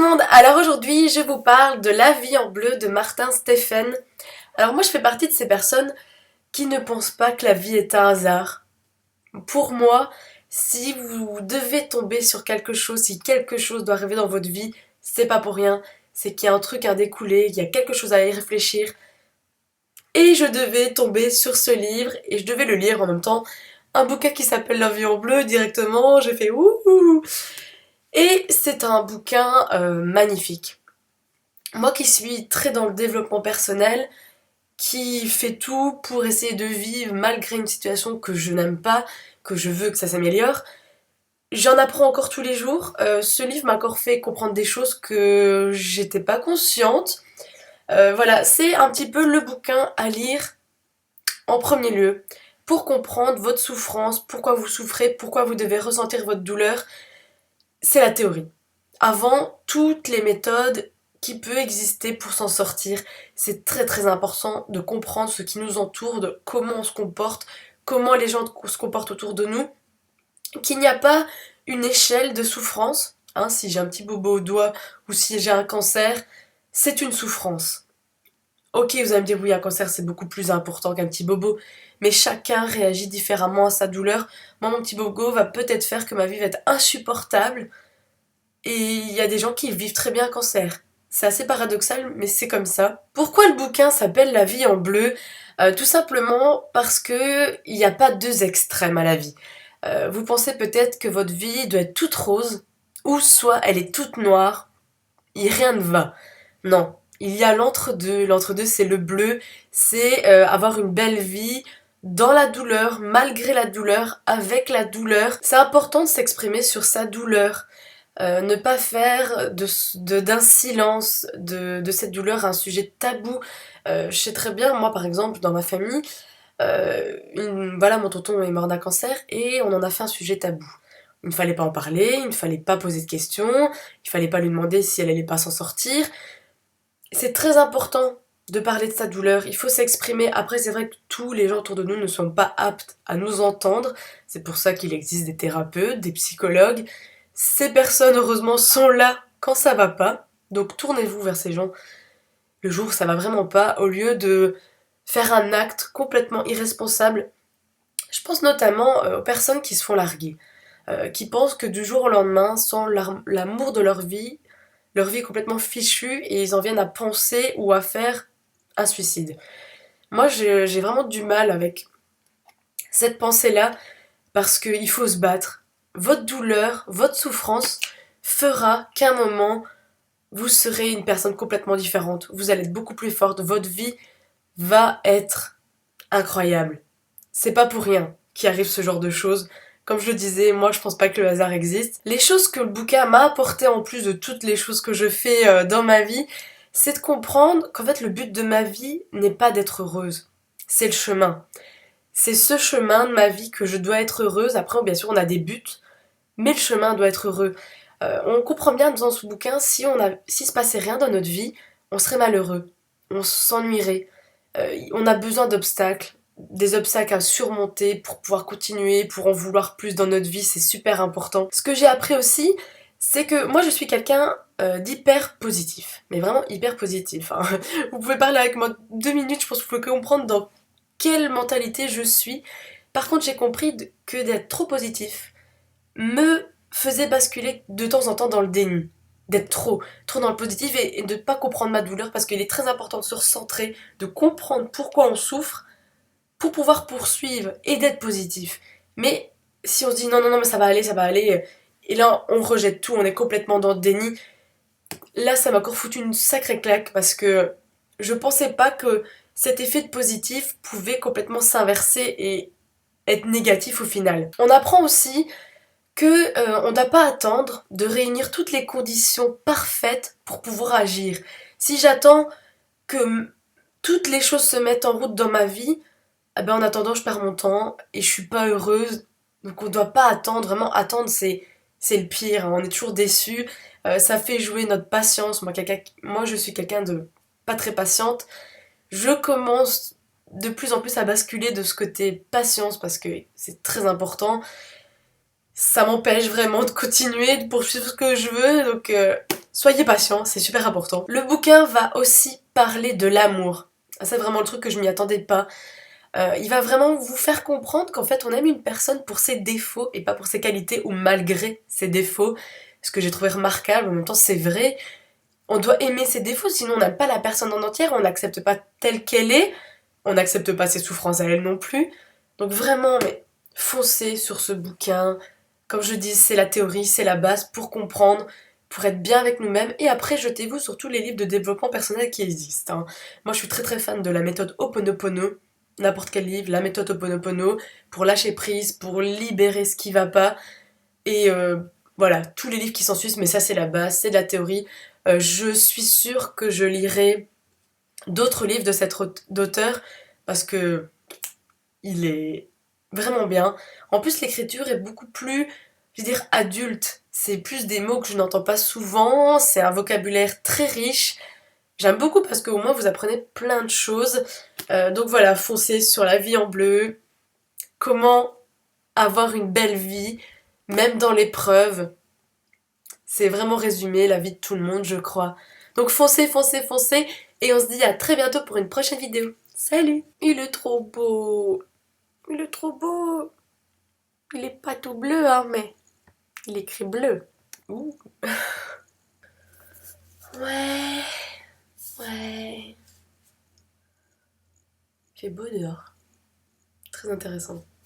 monde, alors aujourd'hui je vous parle de La vie en bleu de Martin Stephen. Alors moi je fais partie de ces personnes qui ne pensent pas que la vie est un hasard. Pour moi, si vous devez tomber sur quelque chose, si quelque chose doit arriver dans votre vie, c'est pas pour rien, c'est qu'il y a un truc à découler, il y a quelque chose à y réfléchir. Et je devais tomber sur ce livre et je devais le lire en même temps. Un bouquin qui s'appelle La vie en bleu directement, j'ai fait ouh. Et c'est un bouquin magnifique. Moi qui suis très dans le développement personnel, qui fait tout pour essayer de vivre malgré une situation que je n'aime pas, que je veux que ça s'améliore, j'en apprends encore tous les jours. Ce livre m'a encore fait comprendre des choses que j'étais pas consciente. Voilà, c'est un petit peu le bouquin à lire en premier lieu pour comprendre votre souffrance, pourquoi vous souffrez, pourquoi vous devez ressentir votre douleur. C'est la théorie. Avant, toutes les méthodes qui peuvent exister pour s'en sortir, c'est très très important de comprendre ce qui nous entoure, de comment on se comporte, comment les gens se comportent autour de nous, qu'il n'y a pas une échelle de souffrance. Si j'ai un petit bobo au doigt ou si j'ai un cancer, c'est une souffrance. Ok, vous allez me dire oui, un cancer c'est beaucoup plus important qu'un petit bobo, mais chacun réagit différemment à sa douleur. Moi, mon petit bobo va peut-être faire que ma vie va être insupportable, et il y a des gens qui vivent très bien un cancer. C'est assez paradoxal, mais c'est comme ça. Pourquoi le bouquin s'appelle La vie en bleu? Tout simplement parce que il n'y a pas deux extrêmes à la vie. Vous pensez peut-être que votre vie doit être toute rose, ou soit elle est toute noire, et rien ne va. Non, il y a l'entre-deux. L'entre-deux, c'est le bleu. C'est avoir une belle vie dans la douleur, malgré la douleur, avec la douleur. C'est important de s'exprimer sur sa douleur. Ne pas faire d'un silence de cette douleur un sujet tabou. Je sais très bien, moi par exemple, dans ma famille, voilà, mon tonton est mort d'un cancer et on en a fait un sujet tabou. Il ne fallait pas en parler, il ne fallait pas poser de questions, il ne fallait pas lui demander si elle allait pas s'en sortir. C'est très important de parler de sa douleur, il faut s'exprimer. Après, c'est vrai que tous les gens autour de nous ne sont pas aptes à nous entendre. C'est pour ça qu'il existe des thérapeutes, des psychologues. Ces personnes, heureusement, sont là quand ça va pas. Donc tournez-vous vers ces gens le jour où ça va vraiment pas, au lieu de faire un acte complètement irresponsable. Je pense notamment aux personnes qui se font larguer, qui pensent que du jour au lendemain, sans l'amour de leur vie est complètement fichue et ils en viennent à penser ou à faire un suicide. Moi, j'ai vraiment du mal avec cette pensée-là parce qu'il faut se battre. Votre douleur, votre souffrance fera qu'à un moment, vous serez une personne complètement différente. Vous allez être beaucoup plus forte. Votre vie va être incroyable. C'est pas pour rien qu'il arrive ce genre de choses. Comme je le disais, moi je pense pas que le hasard existe. Les choses que le bouquin m'a apporté en plus de toutes les choses que je fais dans ma vie, c'est de comprendre qu'en fait le but de ma vie n'est pas d'être heureuse. C'est le chemin. C'est ce chemin de ma vie que je dois être heureuse. Après, bien sûr, on a des buts, mais le chemin doit être heureux. On comprend bien dans ce bouquin, si se passait rien dans notre vie, on serait malheureux, on s'ennuierait. On a besoin d'obstacles, des obstacles à surmonter pour pouvoir continuer, pour en vouloir plus dans notre vie, c'est super important. Ce que j'ai appris aussi, c'est que moi je suis quelqu'un d'hyper positif, mais vraiment hyper positif. Vous pouvez parler avec moi 2 minutes, je pense que vous pouvez comprendre dans quelle mentalité je suis. Par contre, j'ai compris que d'être trop positif me faisait basculer de temps en temps dans le déni. D'être trop dans le positif et de ne pas comprendre ma douleur parce qu'il est très important de se recentrer, de comprendre pourquoi on souffre pour pouvoir poursuivre et d'être positif. Mais si on se dit non, non, non, mais ça va aller, et là on rejette tout, on est complètement dans le déni, là ça m'a encore foutu une sacrée claque parce que je pensais pas que cet effet de positif pouvait complètement s'inverser et être négatif au final. On apprend aussi que on ne doit pas attendre de réunir toutes les conditions parfaites pour pouvoir agir. Si j'attends que toutes les choses se mettent en route dans ma vie, eh ben en attendant je perds mon temps et je suis pas heureuse. Donc on ne doit pas attendre, vraiment attendre c'est le pire, hein. On est toujours déçu. Ça fait jouer notre patience. Moi je suis quelqu'un de pas très patiente. Je commence de plus en plus à basculer de ce côté patience parce que c'est très important. Ça m'empêche vraiment de continuer, de poursuivre ce que je veux, donc soyez patients, c'est super important. Le bouquin va aussi parler de l'amour. C'est vraiment le truc que je m'y attendais pas. Il va vraiment vous faire comprendre qu'en fait on aime une personne pour ses défauts et pas pour ses qualités ou malgré ses défauts. Ce que j'ai trouvé remarquable, en même temps c'est vrai. On doit aimer ses défauts, sinon on n'aime pas la personne en entière, on n'accepte pas telle qu'elle est, on n'accepte pas ses souffrances à elle non plus. Donc vraiment, mais foncez sur ce bouquin. Comme je dis, c'est la théorie, c'est la base pour comprendre, pour être bien avec nous-mêmes. Et après, jetez-vous sur tous les livres de développement personnel qui existent, hein. Moi, je suis très très fan de la méthode Ho'oponopono. N'importe quel livre, la méthode Ho'oponopono, pour lâcher prise, pour libérer ce qui va pas. Et voilà, tous les livres qui s'en suivent, mais ça c'est la base, c'est de la théorie. Je suis sûre que je lirai d'autres livres de cet auteur parce que il est vraiment bien. En plus, l'écriture est beaucoup plus, je veux dire, adulte. C'est plus des mots que je n'entends pas souvent, c'est un vocabulaire très riche. J'aime beaucoup parce qu'au moins vous apprenez plein de choses. Donc voilà, foncez sur La vie en bleu. Comment avoir une belle vie, même dans l'épreuve. C'est vraiment résumé la vie de tout le monde, je crois. Donc foncez, foncez, foncez, et on se dit à très bientôt pour une prochaine vidéo. Salut! Il est trop beau! Il est trop beau! Il est pas tout bleu, hein, mais il écrit bleu. Ouh. Ouais, ouais. Il fait beau dehors. Très intéressant.